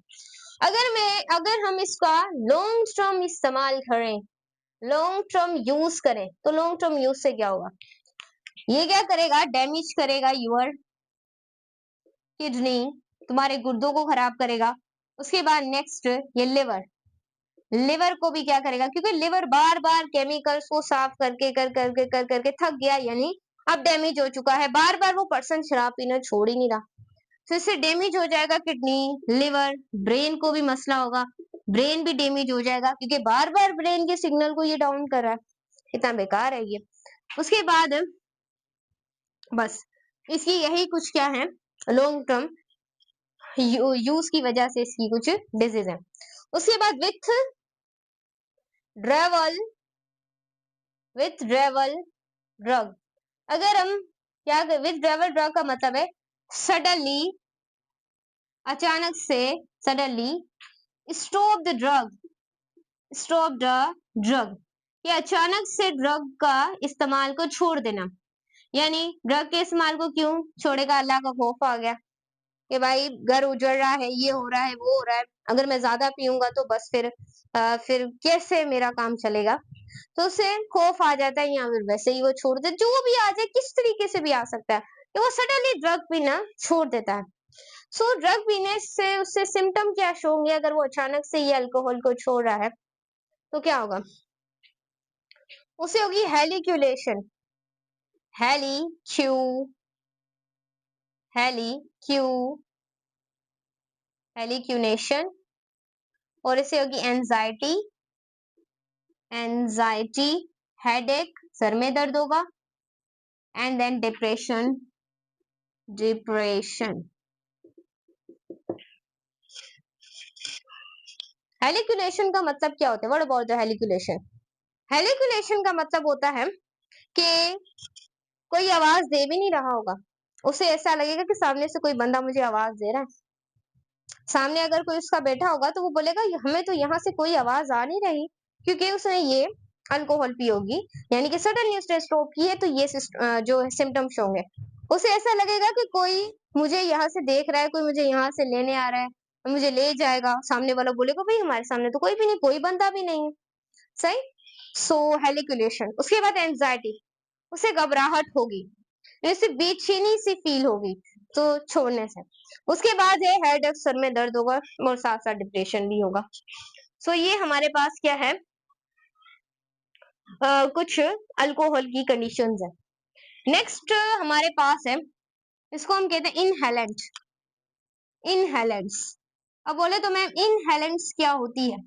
Speaker 1: अगर हम इसका लॉन्ग टर्म इस्तेमाल करें, लॉन्ग टर्म यूज करें, तो लॉन्ग टर्म यूज से क्या होगा, ये क्या करेगा, डैमेज करेगा यूर किडनी, तुम्हारे गुर्दों को खराब करेगा। उसके बाद नेक्स्ट ये लिवर, लिवर को भी क्या करेगा, क्योंकि लिवर बार बार केमिकल्स को साफ करके कर करके थक गया, यानी अब डैमेज हो चुका है, बार बार वो पर्सन शराब पीना छोड़ ही नहीं रहा। तो इससे डैमेज हो जाएगा किडनी, लिवर, ब्रेन को भी मसला होगा, ब्रेन भी डैमेज हो जाएगा, क्योंकि बार बार ब्रेन के सिग्नल को ये डाउन कर रहा है। कितना बेकार है ये। उसके बाद बस इसकी यही कुछ क्या है, लॉन्ग टर्म यूज की वजह से इसकी कुछ डिजीज है। उसके बाद ड्रेवल ड्रेवल ड्रग, अगर हम क्या, ड्रेवल ड्रग का मतलब है सडनली, अचानक से, suddenly stop the drug, stop the drug, ये अचानक से ड्रग का इस्तेमाल को छोड़ देना। यानी ड्रग के इस्तेमाल को क्यों छोड़ेगा, अल्लाह का खौफ आ गया कि भाई घर उजड़ रहा है, ये हो रहा है, वो हो रहा है, अगर मैं ज्यादा पीऊंगा तो बस फिर कैसे मेरा काम चलेगा। तो उसे खौफ आ जाता है, या फिर वैसे ही वो छोड़ दे, जो भी आ जाए, किस तरीके से भी आ सकता है कि वो सडनली ड्रग पीना छोड़ देता है। सो ड्रग पीने से उससे सिम्टम क्या शो होंगे, अगर वो अचानक से ये अल्कोहल को छोड़ रहा है तो क्या होगा, उसे होगी हेलिक्यूलेशन, हेलिक्यू हेलिक्यू हेलिक्यूनेशन। और इसे होगी एंजाइटी, एंजाइटी, हेडेक, सर में दर्द होगा, and then depression, depression. Hallucination का मतलब क्या होता है? What about the hallucination? Hallucination का मतलब होता है कि कोई आवाज दे भी नहीं रहा होगा, उसे ऐसा लगेगा कि सामने से कोई बंदा मुझे आवाज दे रहा है। सामने अगर कोई उसका बैठा होगा तो वो बोलेगा हमें तो यहाँ से कोई आवाज आ नहीं रही, क्योंकि उसने ये अल्कोहल पी होगी, यानी कि सडनली उसने स्टॉप की है, तो ये जो सिम्टम्स होंगे। उसे ऐसा लगेगा कि कोई मुझे यहाँ से देख रहा है, कोई मुझे यहाँ से लेने आ रहा है, मुझे ले जाएगा। सामने वाला बोलेगा भाई हमारे सामने तो कोई भी नहीं, कोई बंदा भी नहीं है। सही। सो हेलिकुलेशन। उसके बाद एंजाइटी, उसे घबराहट होगी, जैसे बेचैनी सी फील होगी तो छोड़ने से। उसके बाद है हेडेक, सर में दर्द होगा, और साथ साथ डिप्रेशन भी होगा। सो ये हमारे पास क्या है, कुछ अल्कोहल की कंडीशंस है। नेक्स्ट हमारे पास है, इसको हम कहते हैं इनहेलेंट, इनहेलेंट्स। अब बोले तो मैम इनहेलेंट्स क्या होती है?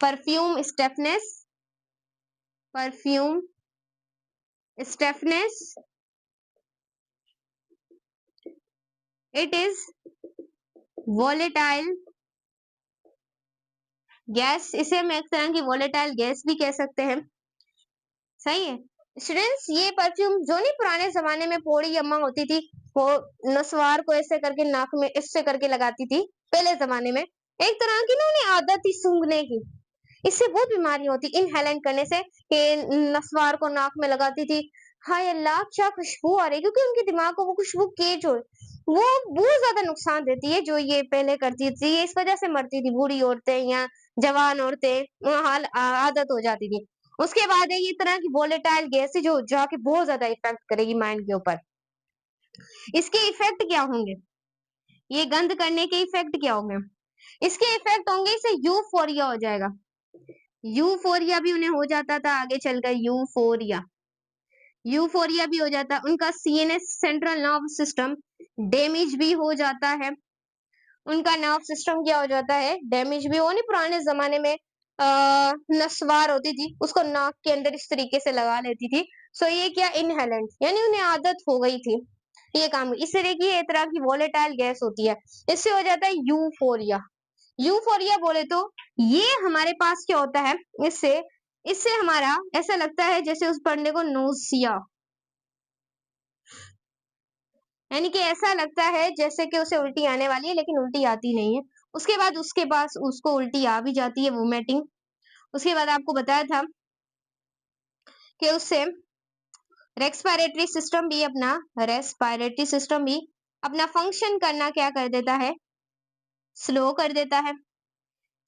Speaker 1: Perfume stiffness, perfume stiffness, it is volatile gas, इसे हम एक तरह की वोलेटाइल गैस भी कह सकते हैं। सही है स्टूडेंट्स। ये परफ्यूम जो नहीं पुराने जमाने में पौड़ी अम्मा होती थी, वो नसवार को ऐसे करके नाक में ऐसे करके लगाती थी पहले जमाने में, एक तरह की ना उन्हें आदत थी सूंघने की। इससे बहुत बीमारी होती इनहेलेंट करने से, कि नसवार को नाक में लगाती थी। हाय अल्लाह क्या खुशबू आ रही है, क्योंकि उनके दिमाग को वो खुशबू केज हो, वो बहुत ज्यादा नुकसान देती है जो ये पहले करती थी। इस वजह से मरती थी बूढ़ी औरतें या जवान औरतें, हाल आदत हो जाती थी। उसके बाद है ये तरह की वोलेटाइल गैस जो जाके बहुत ज्यादा इफेक्ट करेगी माइंड के ऊपर। इसके इफेक्ट क्या होंगे? ये गंद करने के इफेक्ट क्या होंगे? इसके इफेक्ट होंगे, इससे यूफोरिया हो जाएगा। यूफोरिया भी उन्हें हो जाता था आगे चलकर, यूफोरिया, यूफोरिया भी हो जाता है। उनका CNS central nerve system damage भी हो जाता है। उनका नर्व सिस्टम क्या हो जाता है? डैमेज भी। वो नहीं पुराने जमाने में नस्वार होती थी, उसको नाक के अंदर इस तरीके से लगा लेती थी। सो ये क्या इनहेलेंट, यानी उन्हें आदत हो गई थी ये काम। इस तरह की एक तरह की वोलेटाइल गैस होती है, इससे हो जाता है यूफोरिया। यूफोरिया बोले तो ये हमारे पास क्या होता है, इससे इससे हमारा ऐसा लगता है जैसे उस बंदे को नोसिया, यानी कि ऐसा लगता है जैसे कि उसे उल्टी आने वाली है, लेकिन उल्टी आती नहीं है। उसके बाद उसके पास उसको उल्टी आ भी जाती है, वोमिटिंग। उसके बाद आपको बताया था कि उससे रेस्पिरेटरी सिस्टम भी अपना रेस्पिरेटरी सिस्टम भी अपना फंक्शन करना क्या कर देता है? स्लो कर देता है।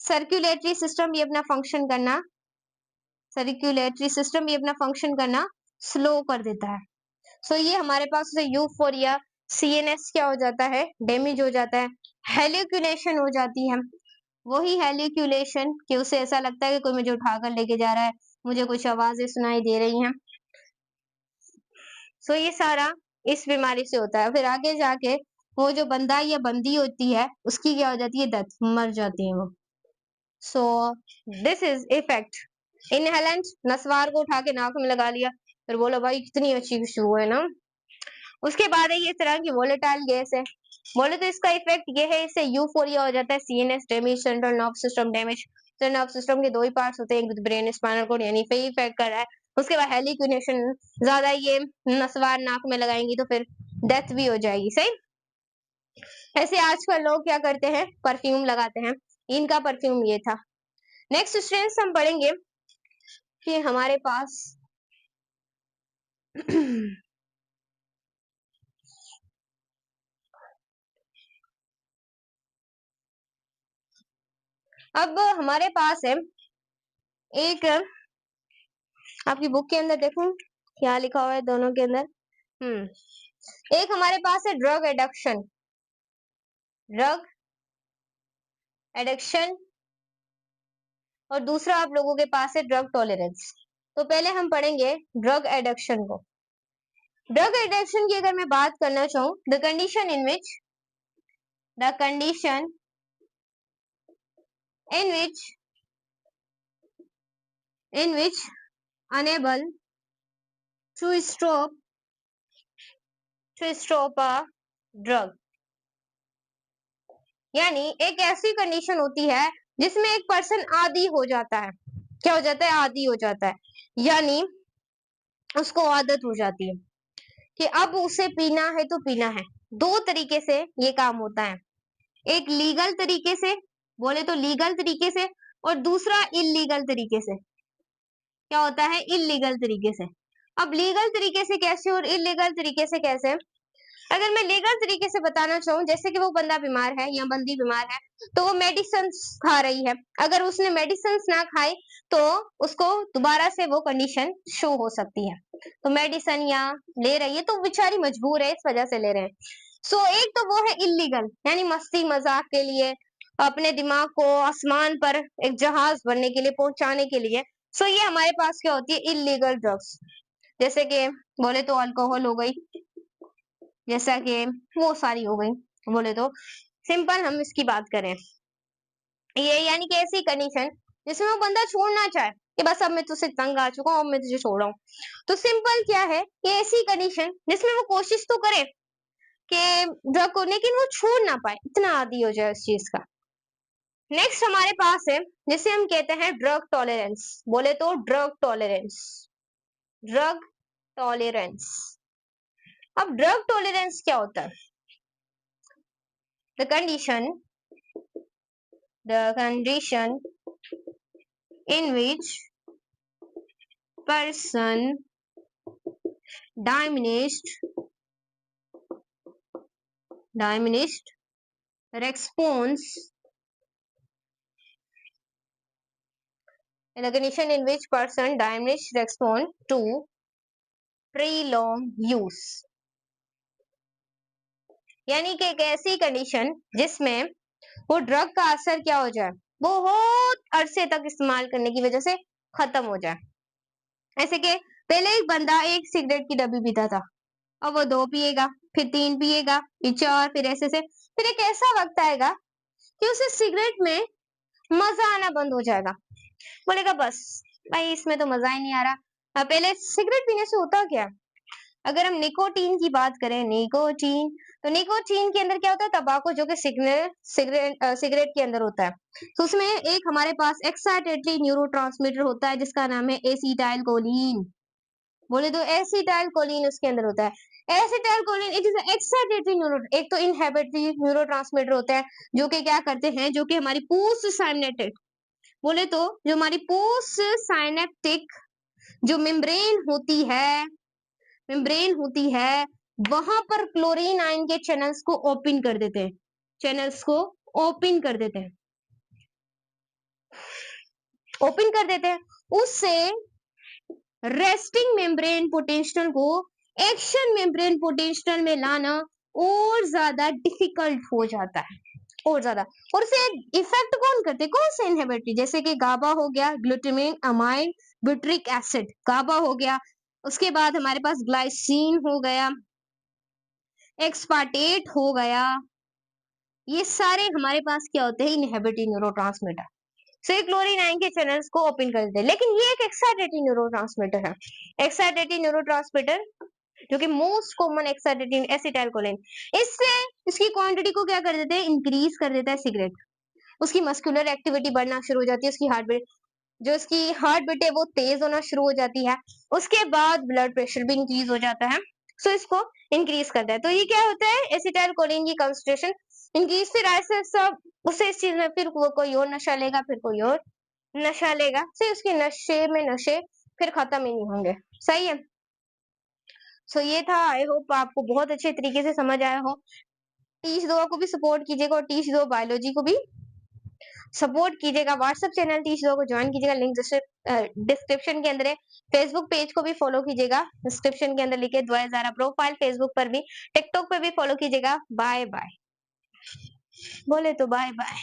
Speaker 1: सर्कुलेटरी सिस्टम भी अपना फंक्शन करना, सर्कुलेटरी सिस्टम भी अपना फंक्शन करना स्लो कर देता है। सो ये हमारे पास से यूफोरिया, सीएनएस क्या हो जाता है? डैमेज हो जाता है। हेलिक्यूलेशन हो जाती है, वही हेलिक्यूलेशन कि उसे ऐसा लगता है कि कोई मुझे उठाकर लेके जा रहा है, मुझे कुछ आवाजें सुनाई दे रही हैं। सो ये सारा इस बीमारी से होता है। फिर आगे जाके वो जो बंदा या बंदी होती है उसकी क्या हो जाती है? डेथ, मर जाती है वो। So this is effect. Inhalant, नसवार को उठा के नाक में लगा लिया, फिर बोला भाई कितनी अच्छी खुशबू है ना। उसके बाद है ये इस तरह की वोलेटाइल गैस है। बोले तो इसका इफेक्ट ये है, इससे यूफोरिया हो जाता है, CNS damage, central nerve system damage. तो नर्व सिस्टम के दो ही पार्ट्स होते हैं, एक ब्रेन, स्पाइनल कॉर्ड, यानी पे इफेक्ट कर रहा है। उसके बाद हेलिक्यूनेशन, ज्यादा ये नसवार नाक में लगाएंगी तो फिर डेथ भी हो जाएगी। सही। ऐसे आजकल लोग क्या करते हैं? परफ्यूम लगाते हैं। इनका परफ्यूम ये था। नेक्स्ट स्ट्रेंथ हम पढ़ेंगे कि हमारे पास अब हमारे पास है एक, आपकी बुक के अंदर देखूं क्या लिखा हुआ है दोनों के अंदर। एक हमारे पास है ड्रग एडिक्शन, ड्रग एडिक्शन। और दूसरा आप लोगों के पास है ड्रग टॉलरेंस। तो पहले हम पढ़ेंगे ड्रग एडिक्शन को। ड्रग एडिक्शन की अगर मैं बात करना चाहूँ, the condition in which in which unable to stop a drug, यानी एक ऐसी कंडीशन होती है जिसमें एक पर्सन आदी हो जाता है। क्या हो जाता है? आदी हो जाता है, यानी उसको आदत हो जाती है कि अब उसे पीना है तो पीना है। दो तरीके से ये काम होता है, एक लीगल तरीके से, बोले तो लीगल तरीके से, और दूसरा इलीगल तरीके से। क्या होता है? इलीगल तरीके से। अब लीगल तरीके से कैसे और इलीगल तरीके से कैसे? अगर मैं लीगल तरीके से बताना चाहूँ, जैसे कि वो बंदा बीमार है या बंदी बीमार है, तो वो मेडिसिन खा रही है। अगर उसने मेडिसिन ना खाई तो उसको दोबारा से वो कंडीशन शो हो सकती है। तो मेडिसिन या ले रही है तो बेचारी मजबूर है, इस वजह से ले रहे हैं। सो एक तो वो है इलीगल, यानी मस्ती मजाक के लिए, अपने दिमाग को आसमान पर एक जहाज बनने के लिए, पहुंचाने के लिए। सो ये हमारे पास क्या होती है? Illegal drugs. जैसे कि बोले तो अल्कोहल हो गई, जैसा कि वो सारी हो गई। बोले तो सिंपल हम इसकी बात करें, ये यानी कि ऐसी कंडीशन जिसमें वो बंदा छोड़ना चाहे कि बस अब मैं तुझसे तंग आ चुका हूँ, अब मैं तुझे छोड़ रहा हूँ। तो सिंपल क्या है, ये ऐसी कंडीशन जिसमें वो कोशिश तो करे कि ड्रग को, लेकिन वो छोड़ ना पाए, इतना आदी हो जाए उस चीज का। नेक्स्ट हमारे पास है जिसे हम कहते हैं ड्रग टॉलरेंस। बोले तो ड्रग टॉलरेंस, ड्रग टॉलरेंस। अब ड्रग टॉलरेंस क्या होता है? The condition in which person diminished response in a condition in which person diminished response to prolonged use, यानी कि एक ऐसी कंडीशन जिसमें वो ड्रग का असर क्या हो जाए, बहुत अरसे तक इस्तेमाल करने की वजह से खत्म हो जाए। ऐसे कि पहले एक बंदा एक सिगरेट की डब्बी पीता था, अब वो 2 पिएगा, फिर 3 पिएगा, फिर 4, फिर ऐसे से फिर एक ऐसा वक्त आएगा कि उसे सिगरेट में मजा आना बंद हो जाएगा। बोलेगा बस भाई इसमें तो मजा ही नहीं आ रहा। पहले सिगरेट पीने से होता क्या? अगर हम निकोटीन की बात करें, निकोटीन, तो निकोटीन के अंदर क्या होता है? तंबाकू, जो कि सिगरेट के अंदर होता है। तो उसमें एक हमारे पास एक्साइटेटरी न्यूरोट्रांसमीटर होता है जिसका नाम है एसिटाइल कोलिन। बोले तो एसिटाइल कोलिन उसके अंदर होता है। Acetyl choline it is excitatory neuro, एक तो इनहिबिटरी न्यूरोट्रांसमीटर होता है जो कि क्या करते हैं, जो कि हमारी पोस्ट साइनेप्टिक, बोले तो जो हमारी पोस्ट साइनेप्टिक जो मेम्ब्रेन होती है वहां पर क्लोरीन आयन के चैनल्स को ओपन कर देते हैं, चैनल्स को ओपन कर देते हैं, ओपन कर देते हैं। उससे रेस्टिंग मेम्ब्रेन पोटेंशियल को एक्शन मेम्ब्रेन पोटेंशियल में लाना और ज्यादा डिफिकल्ट हो जाता है, और ज्यादा। और उसे इफेक्ट कौन करते हैं? कौन से इनहिबिटरी? जैसे कि गाबा हो गया, ग्लूटामिन अमाइन ब्यूट्रिक एसिड, गाबा हो गया। उसके बाद हमारे पास ग्लाइसिन हो गया, एक्सपार्टेट हो गया। ये सारे हमारे पास क्या होते हैं? Inhibitory neurotransmitter. सो ये क्लोरीन आयन के चैनल्स को ओपन कर देते हैं। लेकिन ये एक एक्साइटेटरी न्यूरोट्रांसमीटर है। एक्साइटेटरी न्यूरोट्रांसमीटर जो कि मोस्ट कॉमन एक्साइटेटरी एसिटाइलकोलिन, इससे इसकी क्वांटिटी को क्या कर देते हैं? इंक्रीज कर देता है सिगरेट। उसकी मस्कुलर एक्टिविटी बढ़ना शुरू हो जाती है, उसकी हार्ट बीट, जो उसकी हार्ट बीट है वो तेज होना शुरू हो जाती है। उसके बाद ब्लड प्रेशर भी इंक्रीज हो जाता है। सो इसको इंक्रीज करता है। तो ये क्या होता है? एसिटाइलकोलिन की कंसंट्रेशन इंक्रीज, फिर ऐसे सब उसे इस चीज में, फिर वो कोई और नशा लेगा, फिर कोई और नशा लेगा, फिर उसके नशे में नशे फिर खत्म ही नहीं होंगे। सही है। सो ये था, आई होप आपको बहुत अच्छे तरीके से समझ आया हो। टीच दो को भी सपोर्ट कीजिएगा और टीच दो बायोलॉजी को भी सपोर्ट कीजिएगा। व्हाट्सएप चैनल टीच दो को ज्वाइन कीजिएगा, लिंक डिस्क्रिप्शन के अंदर है। फेसबुक पेज को भी फॉलो कीजिएगा, डिस्क्रिप्शन के अंदर लिखे दुआ ज़ारा प्रोफाइल, फेसबुक पर भी, टिकटॉक पर भी फॉलो कीजिएगा। बाय बाय, बोले तो बाय बाय।